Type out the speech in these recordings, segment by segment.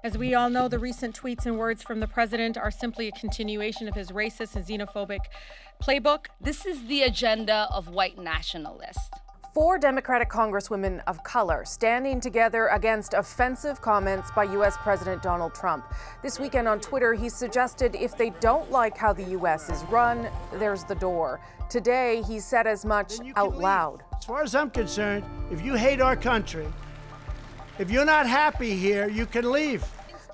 As we all know, the recent tweets and words from the president are simply a continuation of his racist and xenophobic playbook. This is the agenda of white nationalists. 4 Democratic Congresswomen of color standing together against offensive comments by U.S. President Donald Trump. This weekend on Twitter, he suggested if they don't like how the U.S. is run, there's the door. Today, he said as much out loud. As far as I'm concerned, if you hate our country, if you're not happy here, you can leave.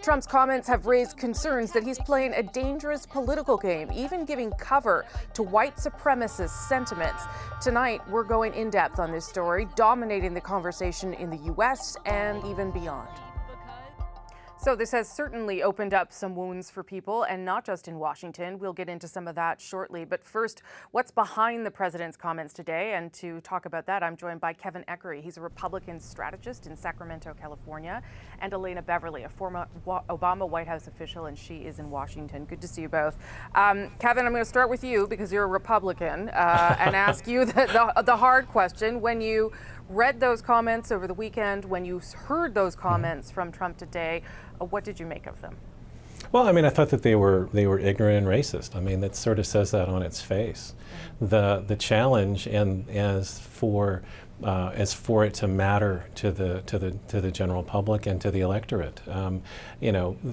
Trump's comments have raised concerns that he's playing a dangerous political game, even giving cover to white supremacist sentiments. Tonight, we're going in depth on this story, dominating the conversation in the U.S. and even beyond. So this has certainly opened up some wounds for people, and not just in Washington. We'll get into some of that shortly. But first, what's behind the president's comments today? And to talk about that, I'm joined by Kevin Eckery. He's a Republican strategist in Sacramento, California, and Elena Beverly, a former Obama White House official, and she is in Washington. Good to see you both. Kevin, I'm going to start with you because you're a Republican and ask you the hard question. When you read those comments over the weekend, when you heard those comments from Trump today, what did you make of them? Well, I mean, I thought that they were ignorant and racist. I mean, that sort of says that on its face. The challenge, and as for it to matter to the general public and to the electorate,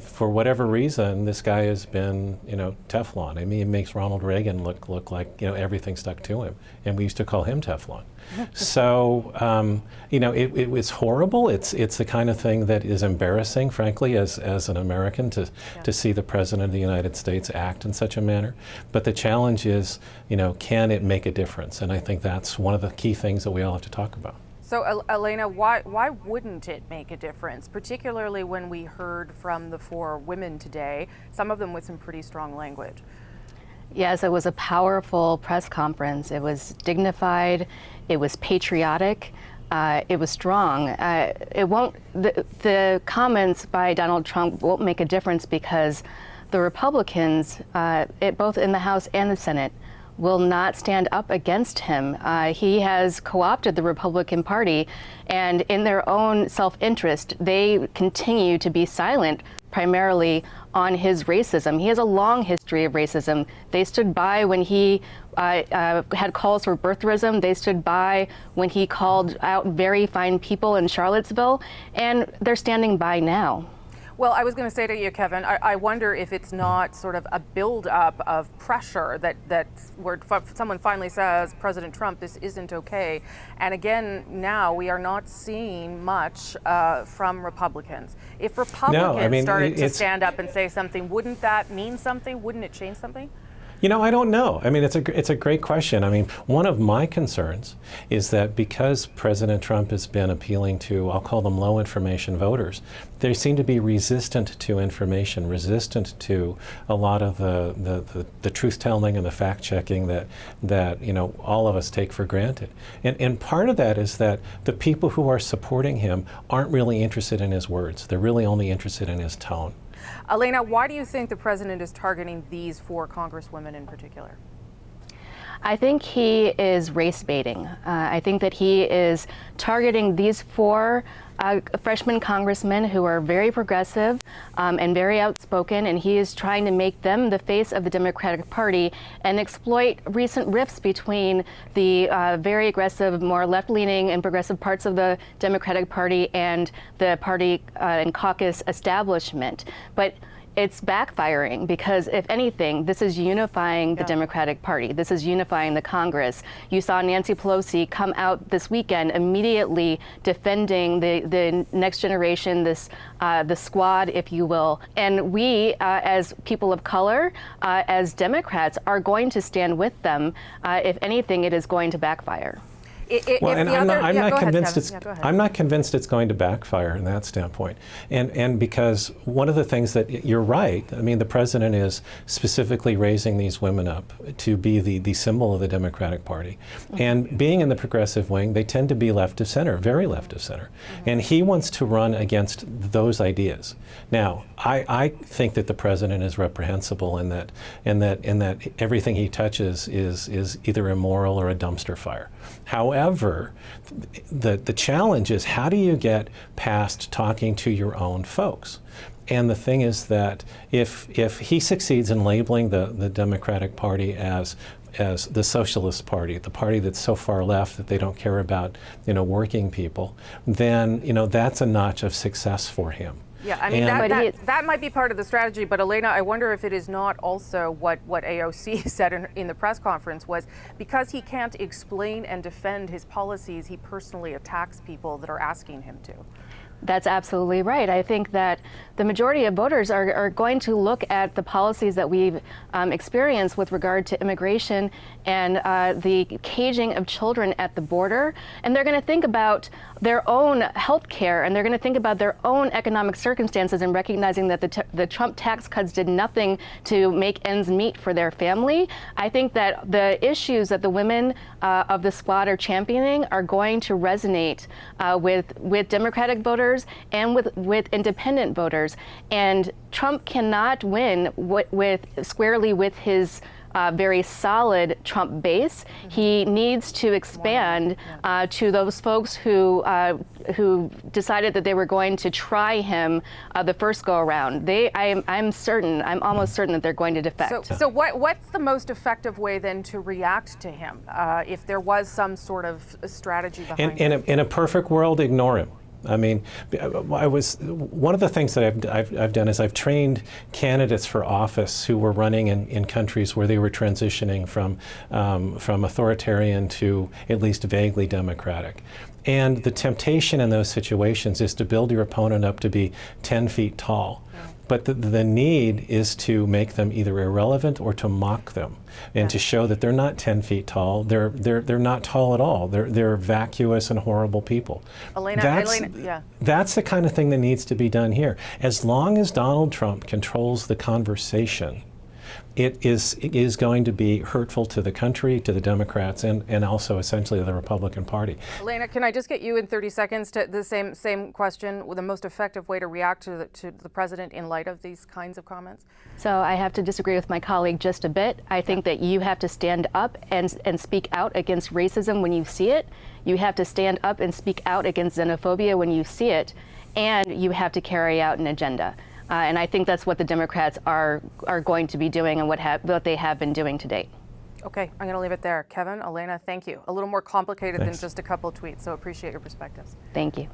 for whatever reason, this guy has been, Teflon. I mean, it makes Ronald Reagan look like everything stuck to him, and we used to call him Teflon. So, it was horrible. It's the kind of thing that is embarrassing, frankly, as an American to see the President of the United States act in such a manner. But the challenge is, can it make a difference? And I think that's one of the key things that we all have to talk about. So, Elena, why wouldn't it make a difference, particularly when we heard from the 4 women today, some of them with some pretty strong language? Yes, it was a powerful press conference. It was dignified. It was patriotic. It was strong. The comments by Donald Trump won't make a difference because the Republicans, both in the House and the Senate, will not stand up against him. He has co-opted the Republican Party, and in their own self-interest, they continue to be silent primarily on his racism. He has a long history of racism. They stood by when he had calls for birtherism. They stood by when he called out very fine people in Charlottesville, and they're standing by now. Well, I was going to say to you, Kevin, I wonder if it's not sort of a build-up of pressure that where someone finally says, President Trump, this isn't okay. And again, now we are not seeing much from Republicans. If Republicans started to stand up and say something, wouldn't that mean something? Wouldn't it change something? I don't know. I mean, it's a great question. I mean, one of my concerns is that because President Trump has been appealing to, I'll call them low information voters, they seem to be resistant to information, resistant to a lot of the truth telling and the fact checking that all of us take for granted. And part of that is that the people who are supporting him aren't really interested in his words. They're really only interested in his tone. Elena, why do you think the president is targeting these 4 congresswomen in particular? I think he is race baiting. I think that he is targeting these 4 freshman congressmen who are very progressive and very outspoken, and he is trying to make them the face of the Democratic Party and exploit recent rifts between the very aggressive, more left-leaning and progressive parts of the Democratic Party and the party and caucus establishment. But it's backfiring because, if anything, this is unifying the Democratic Party. This is unifying the Congress. You saw Nancy Pelosi come out this weekend immediately defending the next generation, the squad, if you will. And we, as people of color, as Democrats, are going to stand with them. If anything, it is going to backfire. I'm not convinced it's going to backfire in that standpoint. And because one of the things that you're right, I mean, the president is specifically raising these women up to be the symbol of the Democratic Party. And being in the progressive wing, they tend to be left of center, very left of center. And he wants to run against those ideas. Now, I think that the president is reprehensible in that everything he touches is either immoral or a dumpster fire. However, However, the challenge is, how do you get past talking to your own folks? And the thing is that if he succeeds in labeling the Democratic Party as the Socialist Party, the party that's so far left that they don't care about, working people, then, that's a notch of success for him. Yeah, I mean, that might be part of the strategy, but Elena, I wonder if it is not also what AOC said in the press conference was, because he can't explain and defend his policies, he personally attacks people that are asking him to. That's absolutely right. I think that the majority of voters are going to look at the policies that we've experienced with regard to immigration and the caging of children at the border, and they're going to think about their own health care, and they're going to think about their own economic circumstances, and recognizing that the Trump tax cuts did nothing to make ends meet for their family. I think that the issues that the women of the squad are championing are going to resonate with Democratic voters and with independent voters. And Trump cannot win squarely with his very solid Trump base. He needs to expand to those folks who decided that they were going to try him the first go around. I'm almost certain that they're going to defect. So what's the most effective way then to react to him if there was some sort of strategy behind it? In a perfect world, ignore him. I mean, one of the things that I've done is I've trained candidates for office who were running in countries where they were transitioning from authoritarian to at least vaguely democratic. And the temptation in those situations is to build your opponent up to be 10 feet tall. But the need is to make them either irrelevant or to mock them, and to show that they're not 10 feet tall. They're not tall at all. They're vacuous and horrible people. That's the kind of thing that needs to be done here. As long as Donald Trump controls the conversation, it is going to be hurtful to the country, to the Democrats, and also essentially the Republican Party. Elena, can I just get you in 30 seconds to the same question, with the most effective way to react to the president in light of these kinds of comments? So I have to disagree with my colleague just a bit. I think that you have to stand up and speak out against racism when you see it. You have to stand up and speak out against xenophobia when you see it, and you have to carry out an agenda. And I think that's what the Democrats are going to be doing, and what they have been doing to date. Okay, I'm going to leave it there. Kevin, Elena, thank you. A little more complicated Thanks. than just a couple of tweets, so appreciate your perspectives. Thank you.